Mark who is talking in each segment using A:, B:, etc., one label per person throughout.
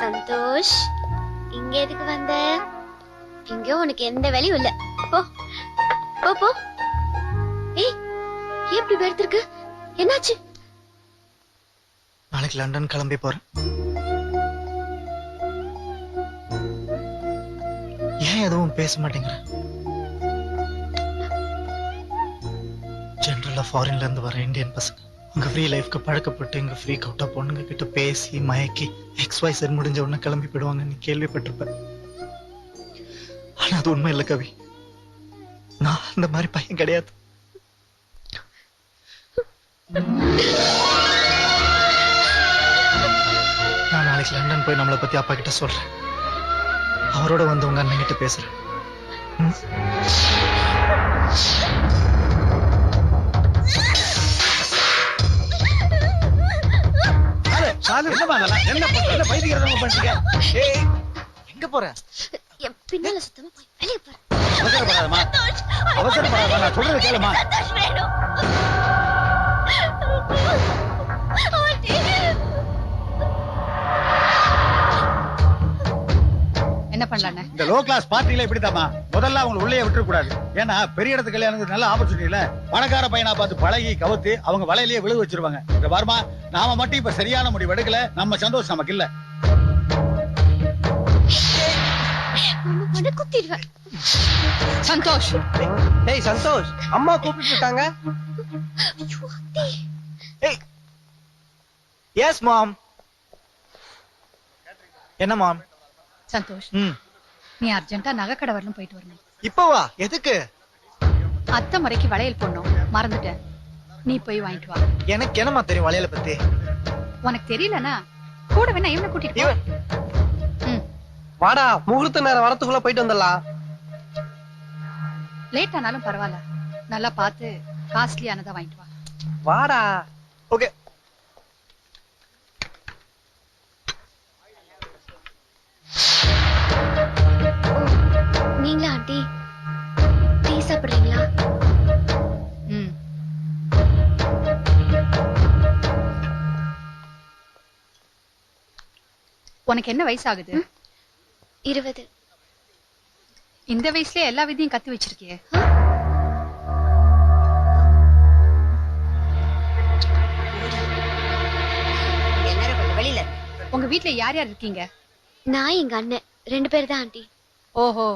A: சந்தோஷ், இங்க எதுக்கு வந்த? இங்க உனக்கு எந்த வேலையும் இல்ல. போ போ போ. ஏய், எப்படி வேர்த்திருக்கு? என்னாச்சு?
B: நாளைக்கு லண்டன் கிளம்பி போறேன். ஏன் எதுவும் பேச மாட்டேங்கிற? ஜெனரலா ஃபாரின்ல இருந்து வர இந்தியன் பசங்க உங்க ஃப்ரீ லைஃப்க்கு பழக்கப்பட்டு இங்க ஃப்ரீ கவுட்டா பொண்ணுங்க கிட்ட பேசி மயக்கி XYZ முடிஞ்ச உடனே கிளம்பி போயிடுவாங்க. நீ கேள்விப்பட்டிருப்ப. ஆனா அது உண்மை இல்ல கவி. நான் அந்த மாதிரி பையன் கிடையாது. நான் நாளைக்கு லண்டன் போய் நம்மளை பத்தி அப்பா கிட்ட சொல்றேன். அவரோட வந்து உங்க அண்ணன் கிட்ட பேசுறேன். எங்க போற?
A: பின்னால சுத்தமா போய் வெளியே போற.
C: அவசரப்படாதமா, அவசரப்படாதமா, நான் சொல்றது கேளுமா.
D: என்ன பண்ணலானே? இந்த
C: லோ கிளாஸ் பார்ட்டில இப்படிதாமா, முதல்ல அவங்க உள்ளே விட்டுற கூடாது. ஏன்னா பெரிய இடத்து கல்யாணத்துக்கு நல்ல ஆப்பர்ச்சுனிட்டி இல்ல. பணக்கார பையனா பார்த்து பழகி கவுத்து அவங்க வலையிலேயே விழுக வச்சிருவாங்க. இந்த வாரமா நாம மட்டும் இப்ப சரியான முடிவு எடுக்கல, நம்ம சந்தோஷம் நமக்கு இல்ல.
D: சந்தோஷ்,
E: டேய் சந்தோஷ், அம்மா கூப்பிட்டு இருக்காங்க.
B: எஸ் மாம். என்ன மாம்?
D: சந்தோஷ், நீ அர்ஜென்ட்டா நகைக்கடை வரலும் போயிட்டு வரணும்.
B: இப்பவா? எதுக்கு?
D: அத்தை முறைக்கு வளையல் போடணும், மறந்துட்டேன். நீ போய் வாங்கிட்டு வா.
B: எனக்கு என்னமா தெரியும் வளையல பத்தி?
D: உனக்கு தெரியலனா கூட வேணா இவனை கூட்டிட்டு போ.
E: வாடா, முகூர்த்த நேரம் வரத்துக்குள்ள போயிட்டு வந்துடலாம்.
D: லேட் ஆனாலும் பரவாயில்ல, நல்லா பார்த்து காஸ்ட்லியானதா வாங்கிட்டு வா.
E: வாடா.
B: ஓகே.
A: நீங்களா ஆண்டி? டீ சாப்பிடுறீங்களா?
D: உனக்கு என்ன வயசு ஆகுது?
A: 20.
D: இந்த வயசுல எல்லா விதியும் கத்து வச்சிருக்கியே. உங்க வீட்டுல யார் யார் இருக்கீங்க?
A: நான் எங்க அண்ணன் 2 பேர் தான் ஆண்டி.
D: ஓஹோ,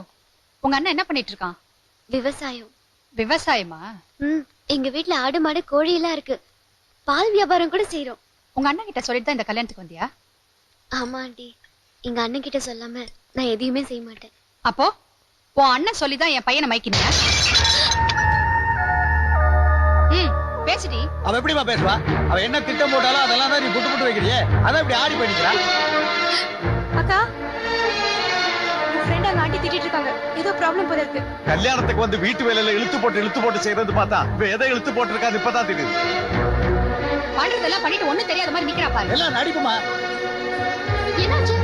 D: உங்க அண்ணன் என்ன பண்ணிட்டு இருக்கான்?
A: விவசாயம்.
D: விவசாயமா?
A: எங்க வீட்டுல ஆடு மாடு கோழி எல்லாம் இருக்கு. பால் வியாபாரம் கூட செய்யறோம்.
D: உங்க அண்ணன் கிட்ட சொல்லிட்டு தான் இந்த கல்யாணத்துக்கு வந்தியா?
A: ஆமா ஆண்டி, எங்க அண்ணன் கிட்ட சொல்லாம நான் எதையுமே செய்ய மாட்டேன்.
D: அப்போ உன் அண்ணன் சொல்லிதான் என் பையனை மைக்கினியா? பேசுடி.
C: அவ எப்படிமா பேசுவா? அவ என்ன திட்டம் போட்டாலும் அதெல்லாம் தான் நீ புட்டு புட்டு வைக்கிறியே, அதான் இப்படி ஆடி பண்ணிக்கிறா.
F: அக்கா, ஃப்ரெண்ட் அங்க ஆண்டி திட்டிட்டு இருக்காங்க. ஏதோ ப்ராப்ளம் போல இருக்கு.
G: கல்யாணத்துக்கு வந்து வீட்டு வேலையில இழுத்து போட்டு செய்யறது பார்த்தா எதை இழுத்து போட்டு இருக்காது இப்பதான் தெரியுது.
D: பண்றதெல்லாம் பண்ணிட்டு ஒண்ணும் தெரியாத மாதிரி நிக்கிறா பாரு.
C: எல்லாம் நடிப்புமா.
A: என்னாச்சு?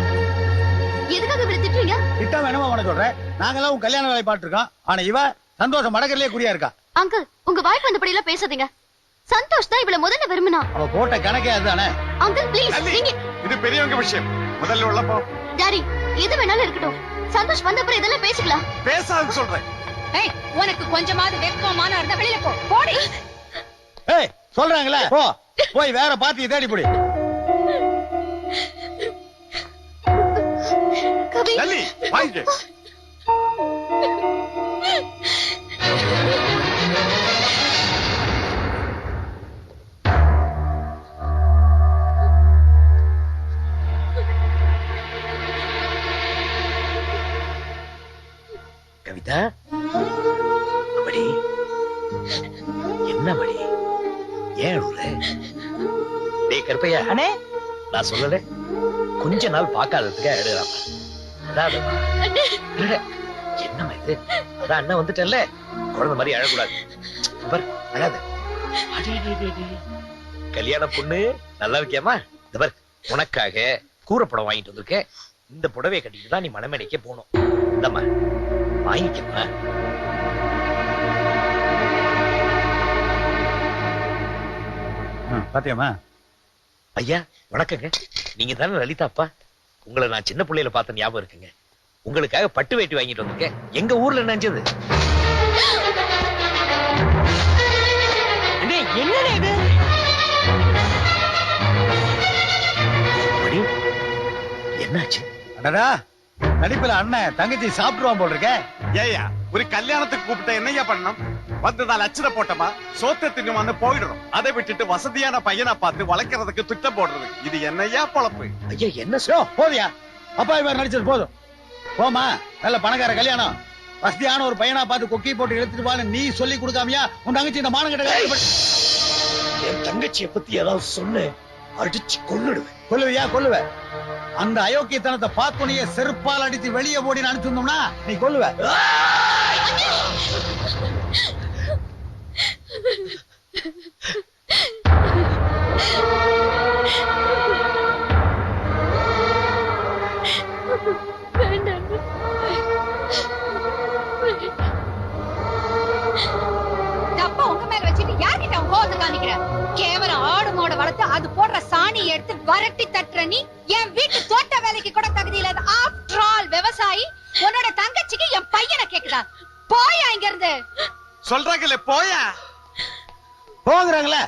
A: எதுக்காக இப்படி திட்டுறீங்க?
C: திட்டம் வேணுமா உன சொல்றேன். நாங்கெல்லாம் உன் கல்யாண வேலை பாட்டு இருக்கோம். ஆனா இவ சந்தோஷம் மடக்கறலே குறியா இருக்கா.
A: அங்கிள், உங்க வாய்ப்பு வந்தபடி எல்லாம் பேசாதீங்க. சந்தோஷ் தான் இவள முதல்ல விரும்பினா.
C: அவ போட்ட கணக்கே அதுதானே.
A: அங்கிள் ப்ளீஸ், நீங்க
G: இது பெரியவங்க விஷயம். முதல்ல உள்ள போ.
A: டாடி, எது வேணாலும் இருக்கட்டும். சந்தோஷ் வந்த அப்புறம் இதெல்லாம் பேசிக்கலாம்.
G: பேசாத சொல்றேன்.
D: ஏய், உனக்கு கொஞ்சமாவது வெட்கமான இருந்தா வெளியில போ. போடி.
C: ஏய், சொல்றாங்களே போ. போய் வேற பாத்தி தேடி போடி.
A: கவி,
G: லல்லி வாங்க.
H: கவிதா, மடி என்ன மடி, ஏன் அழுற? டேய் கருப்பையா,
E: அண்ணே
H: நான் சொல்லல கொஞ்ச நாள் பார்க்காததுக்கு எழுதுறாம. என்னம்மா இது? அதான் அண்ணன் வந்துட்டல்ல, குழந்தை மாதிரி அழக்கூடாது. பார், அழாத. கல்யாண பொண்ணு நல்லா இருக்கியாமா? இந்த பார், உனக்காக கூரைப்படம் வாங்கிட்டு வந்திருக்கேன். இந்த புடவை கட்டிட்டு தான் நீ மணமேடைக்கே போகணும். இந்தம்மா வாங்கிக்கமா.
C: பாத்தியம்மா?
H: ஐயா வணக்கங்க. நீங்க தானே லலிதா அப்பா? உங்களை நான் சின்ன பிள்ளையில பார்த்த ஞாபகம் இருக்குங்க. உங்களுக்காக பட்டு வேட்டி வாங்கிட்டு வந்திருக்கேன். எங்க ஊர்ல நினைச்சது.
E: என்ன இது?
H: மணி, என்னாச்சு?
C: அடடா, நடிப்புல அண்ணன் தங்கச்சி சாப்பிட்டுருவான் போல் இருக்க.
G: ஏயா ஒரு கல்யாணத்துக்கு கூப்பிட்ட என்னையா பண்ணணும்? வந்ததா லட்சணை போட்டமா சோத்த தின்னு வந்து போயிடுறோம். அதை விட்டுட்டு வசதியான பையனா பார்த்து வளர்க்கறதுக்கு திட்டம் போடுறது இது என்னையா பொழப்பு?
H: ஐயா என்ன
C: யோ, போதியா அப்பா இவர் நடிச்சது போதும். போமா, நல்ல பணக்கார கல்யாணம். வசதியான ஒரு பையனா பார்த்து கொக்கி போட்டு இழுத்துட்டு வான்னு நீ சொல்லி கொடுக்காமையா உன் தங்கச்சி இந்த மானங்கட்ட
H: என் தங்கச்சியை பத்தி ஏதாவது சொன்ன அடிச்சு கொன்னுடுவேன்.
C: கொல்லுவியா? கொல்லுவ. அந்த அயோக்கியத்தனத்தை பார்த்துனையே செருப்பால் அடித்து வெளியே ஓடி அனுப்பிச்சிருந்தோம்னா நீ கொல்லுவ.
D: தப்பா உங்க மேல வச்சுட்டு யார்கிட்ட உன் கோவத்தை காமிக்கிற? கேவலம் ஆடு மாடு வளர்த்து அது போடுற சாணி எடுத்து வரட்டி தட்டுற நீ என் வீட்டு தோட்ட வேலைக்கு கூட தகுதி இல்லாத ஆஃப்டர் ஆல் விவசாயி உன்னோட தங்கச்சிக்கு என் பையனை கேக்குதா? போயா இங்க இருந்து.
G: சொல்றாங்கல்ல போயா
C: போங்கிறாங்களே.